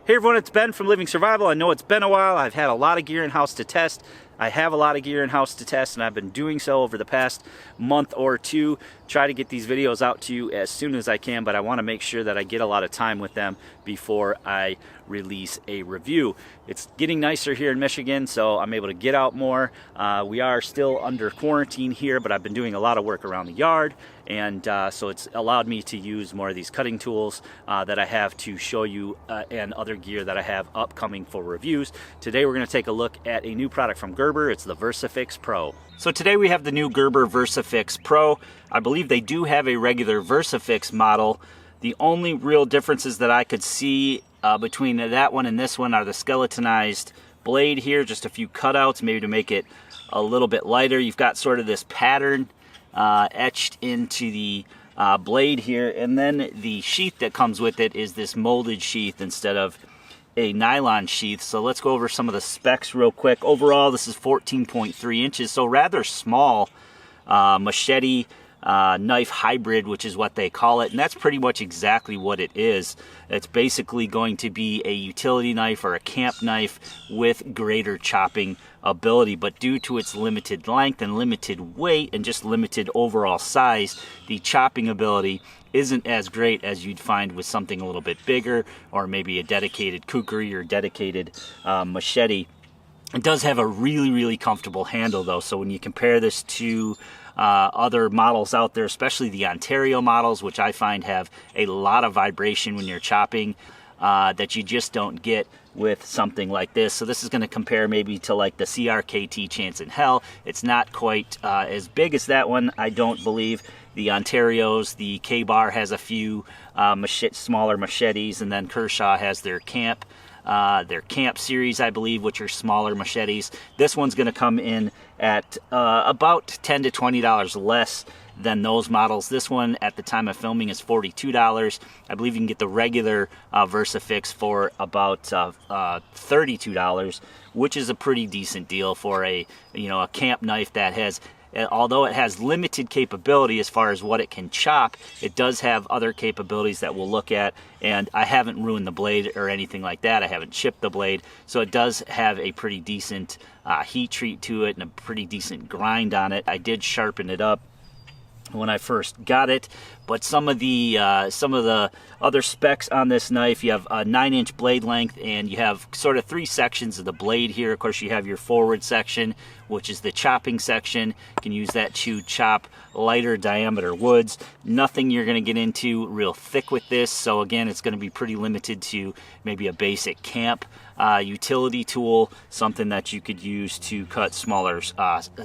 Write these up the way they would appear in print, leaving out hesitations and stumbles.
Hey everyone, it's Ben from Living Survival. I know it's been a while. I've had a lot of gear in-house to test. I have a lot of gear in-house to test, and I've been doing so over the past month or two. Try to get these videos out to you as soon as I can, but I want to make sure that I get a lot of time with them before I release a review. It's getting nicer here in Michigan, so I'm able to get out more. We are still under quarantine here, but I've been doing a lot of work around the yard, and so it's allowed me to use more of these cutting tools that I have to show you and other gear that I have upcoming for reviews. Today we're going to take a look at a new product from Gerber. It's the Versafix Pro. So today we have the new Gerber Versafix Pro. I believe they do have a regular Versafix model. The only real differences that I could see between that one and this one are the skeletonized blade here, just a few cutouts maybe to make it a little bit lighter. You've got sort of this pattern etched into the blade here, and then the sheath that comes with it is this molded sheath instead of a nylon sheath. So let's go over some of the specs real quick. Overall, this is 14.3 inches, so rather small machete knife hybrid, which is what they call it, and that's pretty much exactly what it is. It's basically going to be a utility knife or a camp knife with greater chopping ability, but due to its limited length and limited weight and just limited overall size, the chopping ability isn't as great as you'd find with something a little bit bigger, or maybe a dedicated kukri or dedicated machete. It does have a really comfortable handle though, so when you compare this to other models out there, especially the Ontario models, which I find have a lot of vibration when you're chopping, that you just don't get with something like this. So this is going to compare maybe to like the CRKT Chance in Hell. It's not quite as big as that one, I don't believe. The Ontarios, the K-Bar has a few smaller machetes, and then Kershaw has their camp series, I believe, which are smaller machetes. This one's going to come in at about $10 to $20 less than those models. This one at the time of filming is $42. I believe you can get the regular Versafix for about $32, which is a pretty decent deal for a camp knife that has, although it has limited capability as far as what it can chop, it does have other capabilities that we'll look at. And I haven't ruined the blade or anything like that. I haven't chipped the blade, so it does have a pretty decent heat treat to it and a pretty decent grind on it. I did sharpen it up when I first got it, but some of the other specs on this knife, you have a 9-inch blade length, and you have sort of 3 sections of the blade here. Of course, you have your forward section, which is the chopping section. You can use that to chop lighter diameter woods. Nothing you're going to get into real thick with this, so again, it's going to be pretty limited to maybe a basic camp utility tool, something that you could use to cut smaller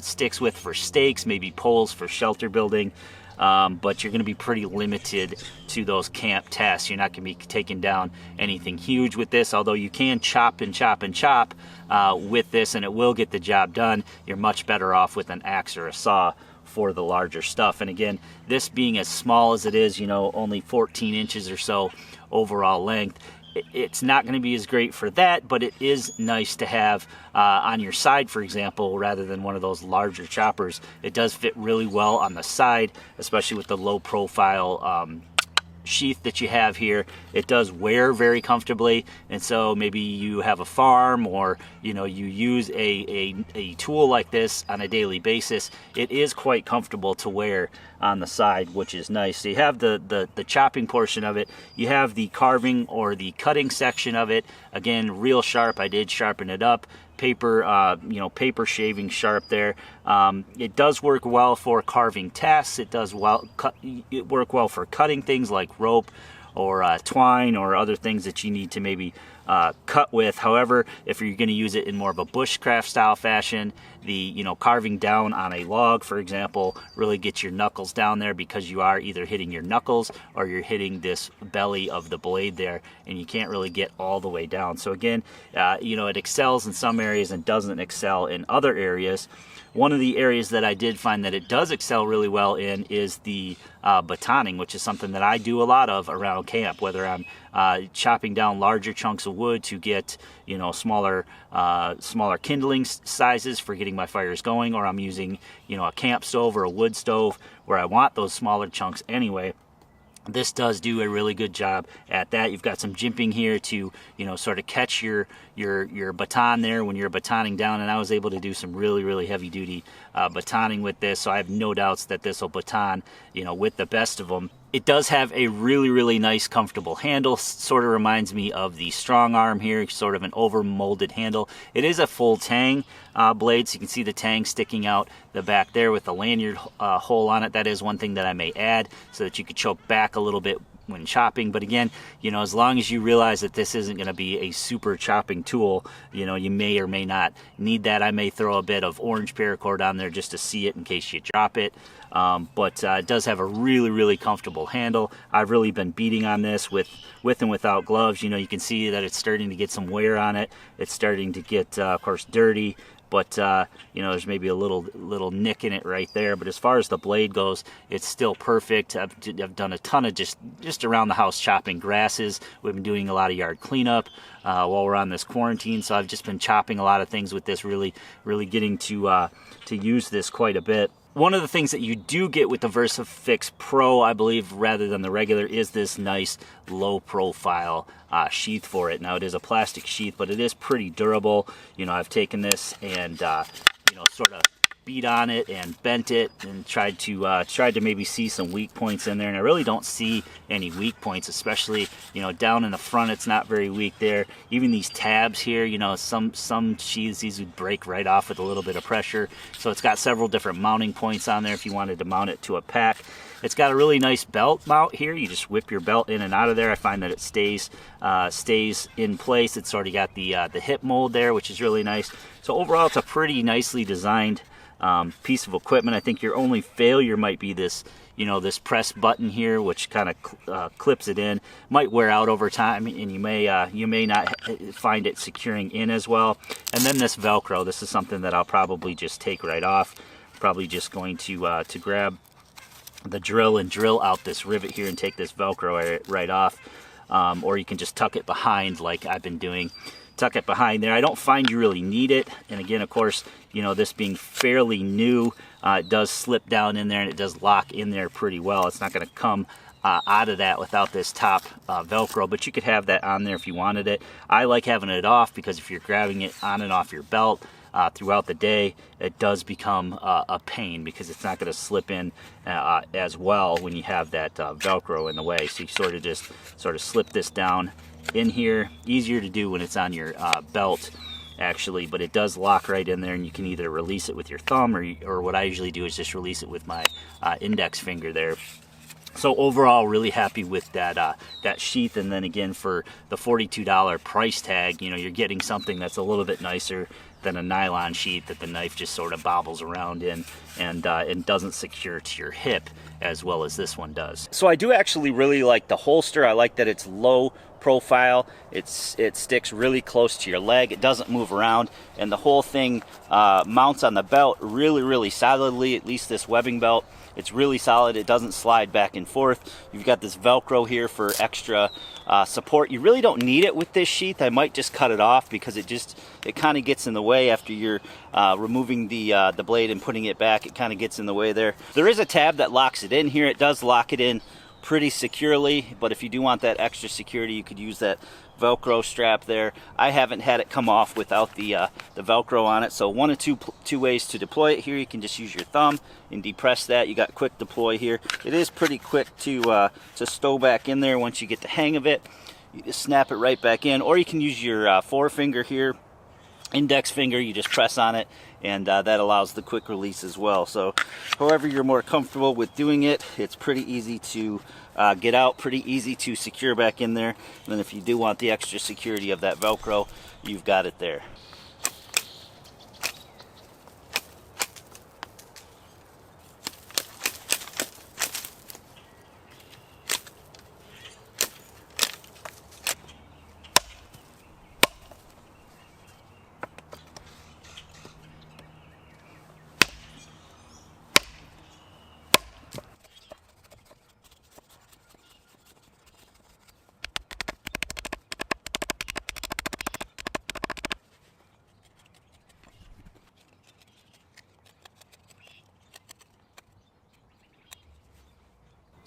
sticks with for stakes, maybe poles for shelter building. But you're going to be pretty limited to those camp tests. You're not going to be taking down anything huge with this, although you can chop and chop and chop with this, and it will get the job done. You're much better off with an axe or a saw for the larger stuff. And again, this being as small as it is, only 14 inches or so overall length, it's not going to be as great for that, but it is nice to have on your side, for example, rather than one of those larger choppers. It does fit really well on the side, especially with the low profile sheath that you have here. It does wear very comfortably, and so maybe you have a farm, or you use a tool like this on a daily basis. It is quite comfortable to wear on the side, which is nice. So you have the chopping portion of it, you have the carving or the cutting section of it. Again, real sharp. I did sharpen it up. Paper shaving sharp there. It does work well for carving tasks. It does work well for cutting things like rope or twine or other things that you need to maybe cut with. However, if you're going to use it in more of a bushcraft style fashion, the carving down on a log, for example, really gets your knuckles down there, because you are either hitting your knuckles or you're hitting this belly of the blade there, and you can't really get all the way down. So again, it excels in some areas and doesn't excel in other areas. One of the areas that I did find that it does excel really well in is the batoning, which is something that I do a lot of around camp, whether I'm chopping down larger chunks of wood to get smaller kindling sizes for getting my fires going, or I'm using a camp stove or a wood stove where I want those smaller chunks anyway. this does do a really good job at that. You've got some jimping here to, you know, sort of catch your baton there when you're batoning down, and I was able to do some really heavy duty batoning with this, so I have no doubts that this will baton, you know, with the best of them. It does have a really nice comfortable handle. Sort of reminds me of the Strong Arm here, sort of an over molded handle. It is a full tang blade, so you can see the tang sticking out the back there with the lanyard hole on it. That is one thing that I may add so that you could choke back a little bit when chopping. But again, you know, as long as you realize that this isn't going to be a super chopping tool, you know, you may or may not need that. I may throw a bit of orange paracord on there just to see it in case you drop it. But it does have a really comfortable handle. I've really been beating on this with and without gloves. You know, you can see that it's starting to get some wear on it. It's starting to get, of course, dirty. But you know, there's maybe a little nick in it right there. But as far as the blade goes, it's still perfect. I've done a ton of just around the house chopping grasses. We've been doing a lot of yard cleanup while we're on this quarantine. So I've just been chopping a lot of things with this. Really getting to use this quite a bit. One of the things that you do get with the Versafix Pro, I believe, rather than the regular, is this nice low profile sheath for it. Now, it is a plastic sheath, but it is pretty durable. You know, I've taken this and you know, sort of beat on it and bent it and tried to maybe see some weak points in there, and I really don't see any weak points, especially, you know, down in the front. It's not very weak there. Even these tabs here, you know, some sheaths, these would break right off with a little bit of pressure. So it's got several different mounting points on there if you wanted to mount it to a pack. It's got a really nice belt mount here. You just whip your belt in and out of there. I find that it stays in place. It's already got the hip mold there, which is really nice. So overall, it's a pretty nicely designed piece of equipment. I think your only failure might be this, you know, this press button here, which kind of clips it in. Might wear out over time, and you may not find it securing in as well. And then this Velcro. This is something that I'll probably just take right off. Probably just going to grab the drill and drill out this rivet here and take this Velcro right off. Or you can just tuck it behind like I've been doing. Tuck it behind there. I don't find you really need it. And again, of course, you know, this being fairly new, it does slip down in there and it does lock in there pretty well. It's not going to come out of that without this top Velcro, but you could have that on there if you wanted it. I like having it off because if you're grabbing it on and off your belt throughout the day, it does become a pain because it's not going to slip in as well when you have that Velcro in the way. So you sort of slip this down in here. Easier to do when it's on your belt, actually, but it does lock right in there, and you can either release it with your thumb or what I usually do is just release it with my index finger there. So overall, really happy with that sheath. And then again, for the $42 price tag, you know, you're getting something that's a little bit nicer than a nylon sheath that the knife just sort of bobbles around in and doesn't secure to your hip as well as this one does. So I do actually really like the holster. I like that it's low profile. It sticks really close to your leg. It doesn't move around, and the whole thing mounts on the belt really solidly. At least this webbing belt, it's really solid. It doesn't slide back and forth. You've got this Velcro here for extra support. You really don't need it with this sheath. I might just cut it off because it kind of gets in the way after you're removing the blade and putting it back. It kind of gets in the way there. There is a tab that locks it in here. It does lock it in pretty securely, but if you do want that extra security, you could use that Velcro strap there. I haven't had it come off without the Velcro on it. So one of two ways to deploy it here. You can just use your thumb and depress that. You got quick deploy here. It is pretty quick to stow back in there once you get the hang of it. You just snap it right back in, or you can use your forefinger here, index finger. You just press on it, and that allows the quick release as well. So however you're more comfortable with doing it, it's pretty easy to get out, pretty easy to secure back in there. And then if you do want the extra security of that Velcro, you've got it there.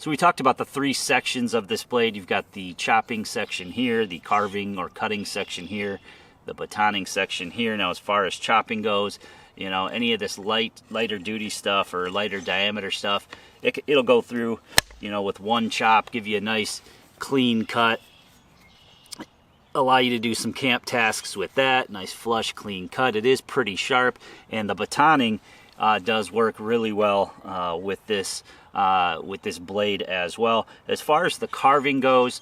So we talked about the three sections of this blade. You've got the chopping section here, the carving or cutting section here, the batoning section here. Now as far as chopping goes, you know, any of this lighter duty stuff or lighter diameter stuff, it'll go through, you know, with one chop, give you a nice clean cut, allow you to do some camp tasks with that. Nice flush clean cut. It is pretty sharp, and the batoning does work really well with this blade as well. As far as the carving goes,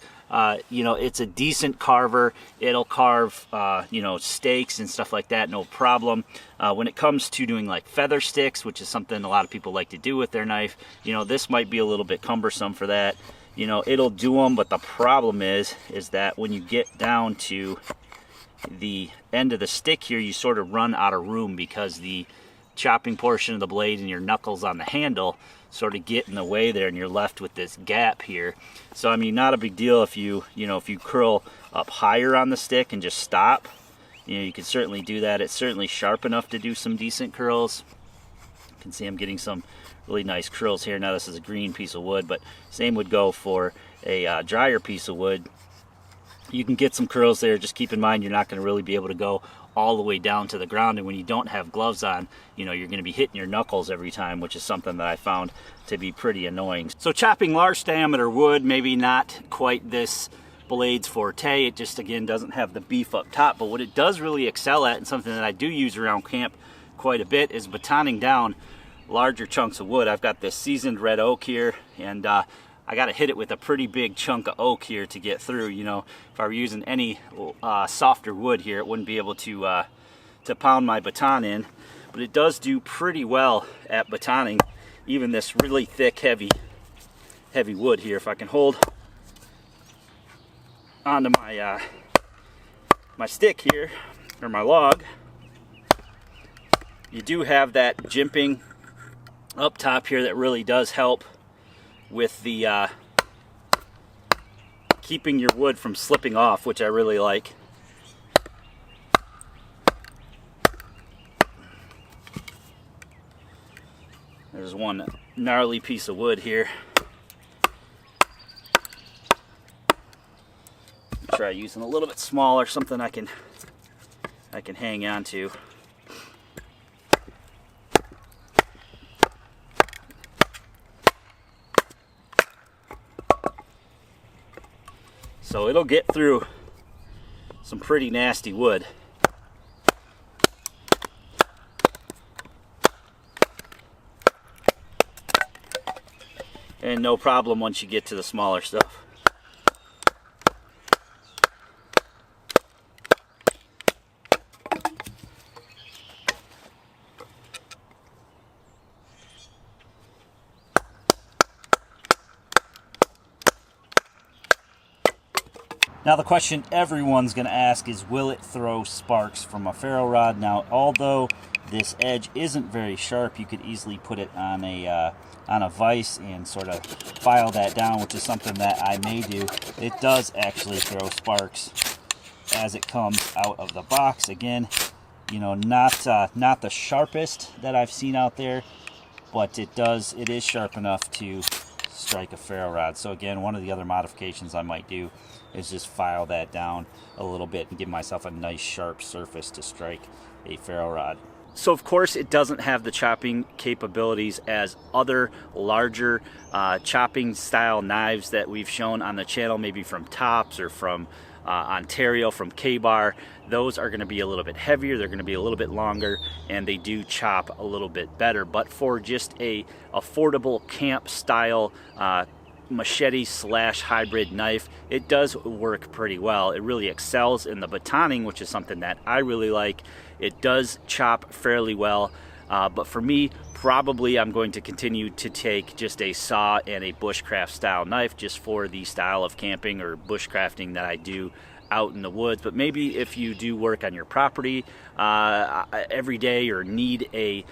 you know, it's a decent carver. It'll carve, you know, steaks and stuff like that, no problem. When it comes to doing like feather sticks, which is something a lot of people like to do with their knife, you know, this might be a little bit cumbersome for that. You know, it'll do them, but the problem is that when you get down to the end of the stick here, you sort of run out of room because the chopping portion of the blade and your knuckles on the handle sort of get in the way there, and you're left with this gap here. So I mean, not a big deal if you curl up higher on the stick and just stop. You know, you can certainly do that. It's certainly sharp enough to do some decent curls. You can see I'm getting some really nice curls here. Now this is a green piece of wood, but same would go for a drier piece of wood. You can get some curls there. Just keep in mind you're not going to really be able to go all the way down to the ground, and when you don't have gloves on, you know, you're going to be hitting your knuckles every time, which is something that I found to be pretty annoying. So chopping large diameter wood, maybe not quite this blade's forte. It just, again, doesn't have the beef up top, but what it does really excel at, and something that I do use around camp quite a bit, is batoning down larger chunks of wood. I've got this seasoned red oak here, and I got to hit it with a pretty big chunk of oak here to get through. You know, if I were using any softer wood here, it wouldn't be able to pound my baton in. But it does do pretty well at batoning even this really thick, heavy wood here. If I can hold onto my my stick here, or my log, you do have that jimping up top here that really does help with the keeping your wood from slipping off, which I really like. There's one gnarly piece of wood here. Try using a little bit smaller, something I can hang on to. So it'll get through some pretty nasty wood. And no problem once you get to the smaller stuff. Now the question everyone's going to ask is, will it throw sparks from a ferro rod? Now, although this edge isn't very sharp, you could easily put it on a vise and sort of file that down, which is something that I may do. It does actually throw sparks as it comes out of the box. Again, you know, not the sharpest that I've seen out there, but it is sharp enough to strike a ferro rod. So again, one of the other modifications I might do is just file that down a little bit and give myself a nice sharp surface to strike a ferro rod. So of course it doesn't have the chopping capabilities as other larger chopping style knives that we've shown on the channel, maybe from Tops or from Ontario, from K-Bar. Those are going to be a little bit heavier, they're going to be a little bit longer, and they do chop a little bit better. But for just a affordable camp style machete slash hybrid knife, it does work pretty well. It really excels in the batoning, which is something that I really like. It does chop fairly well, but for me, probably I'm going to continue to take just a saw and a bushcraft style knife just for the style of camping or bushcrafting that I do out in the woods. But maybe if you do work on your property every day, or need a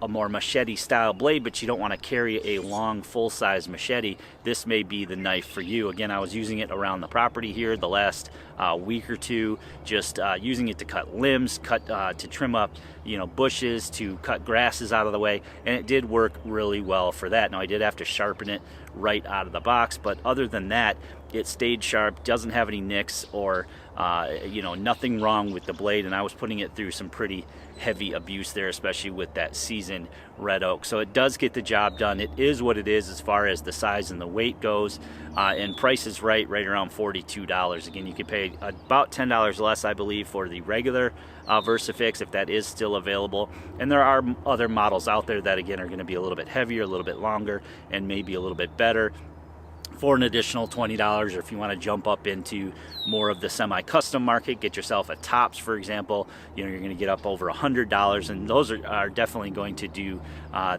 more machete style blade, but you don't want to carry a long full-size machete, this may be the knife for you. Again, I was using it around the property here the last week or two, just using it to cut limbs, to trim up, you know, bushes, to cut grasses out of the way, and it did work really well for that. Now I did have to sharpen it right out of the box. But other than that, it stayed sharp, doesn't have any nicks or you know, nothing wrong with the blade. And I was putting it through some pretty heavy abuse there, especially with that seasoned red oak. So it does get the job done. It is what it is as far as the size and the weight goes, and price is right around $42. Again, you could pay about $10 less, I believe, for the regular Versafix, if that is still available. And there are other models out there that, again, are going to be a little bit heavier, a little bit longer, and maybe a little bit better for an additional $20. Or if you want to jump up into more of the semi-custom market, get yourself a Tops, for example, you know, you're going to get up over $100, and those are definitely going to do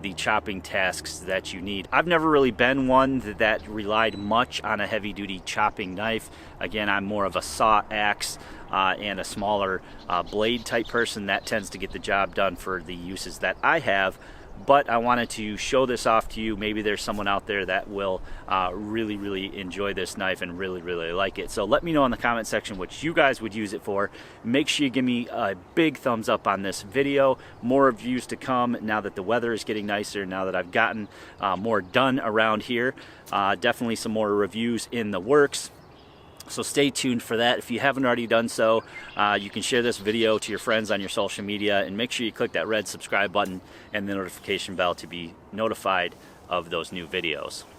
the chopping tasks that you need. I've never really been one that relied much on a heavy-duty chopping knife. Again, I'm more of a saw, axe, and a smaller blade type person. That tends to get the job done for the uses that I have. But I wanted to show this off to you. Maybe there's someone out there that will really enjoy this knife and really like it. So let me know in the comment section what you guys would use it for. Make sure you give me a big thumbs up on this video. More reviews to come now that the weather is getting nicer, now that I've gotten more done around here. Definitely some more reviews in the works. So stay tuned for that. If you haven't already done so, you can share this video to your friends on your social media, and make sure you click that red subscribe button and the notification bell to be notified of those new videos.